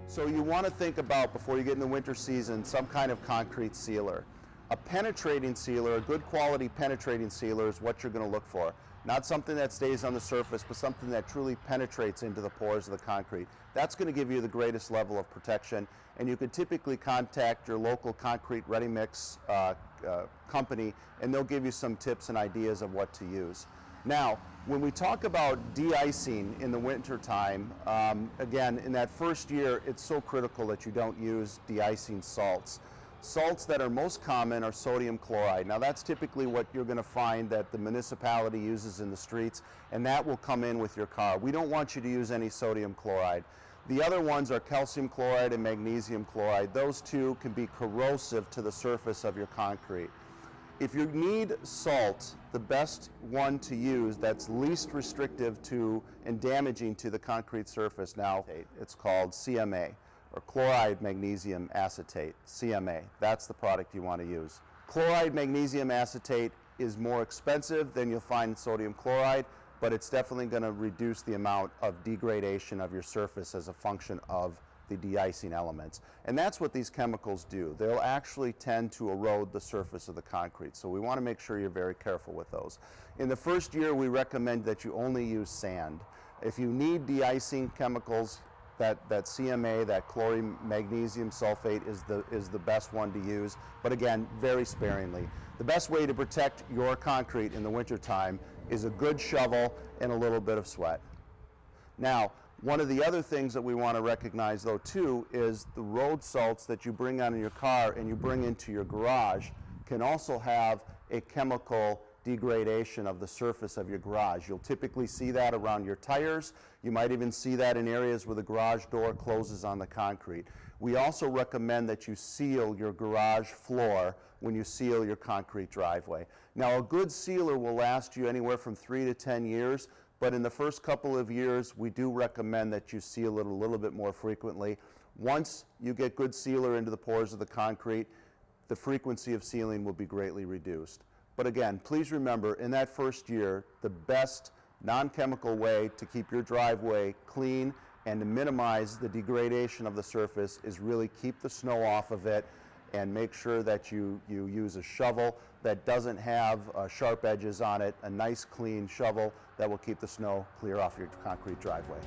So you want to think about, before you get in the winter season, some kind of concrete sealer. A penetrating sealer, a good quality penetrating sealer is what you're going to look for. Not something that stays on the surface, but something that truly penetrates into the pores of the concrete. That's going to give you the greatest level of protection, and you can typically contact your local concrete ready mix company, and they'll give you some tips and ideas of what to use. Now, when we talk about de-icing in the winter time, again, in that first year, it's so critical that you don't use de-icing salts. Salts that are most common are sodium chloride. Now that's typically what you're going to find that the municipality uses in the streets, and that will come in with your car. We don't want you to use any sodium chloride. The other ones are calcium chloride and magnesium chloride. Those two can be corrosive to the surface of your concrete. If you need salt, the best one to use that's least restrictive to and damaging to the concrete surface now, it's called CMA, or chloride magnesium acetate, CMA. That's the product you want to use. Chloride magnesium acetate is more expensive than you'll find sodium chloride, but it's definitely going to reduce the amount of degradation of your surface as a function of the de-icing elements. And that's what these chemicals do. They'll actually tend to erode the surface of the concrete. So we want to make sure you're very careful with those. In the first year, we recommend that you only use sand. If you need de-icing chemicals, that CMA, that chlorine magnesium sulfate is the best one to use, but again, very sparingly. The best way to protect your concrete in the wintertime is a good shovel and a little bit of sweat. Now, one of the other things that we want to recognize though too is the road salts that you bring out in your car and you bring into your garage can also have a chemical degradation of the surface of your garage. You'll typically see that around your tires. You might even see that in areas where the garage door closes on the concrete. We also recommend that you seal your garage floor when you seal your concrete driveway. Now, a good sealer will last you anywhere from 3 to 10 years, but in the first couple of years, we do recommend that you seal it a little bit more frequently. Once you get good sealer into the pores of the concrete, the frequency of sealing will be greatly reduced. But again, please remember, in that first year, the best non-chemical way to keep your driveway clean and to minimize the degradation of the surface is really keep the snow off of it and make sure that you use a shovel that doesn't have sharp edges on it, a nice clean shovel that will keep the snow clear off your concrete driveway.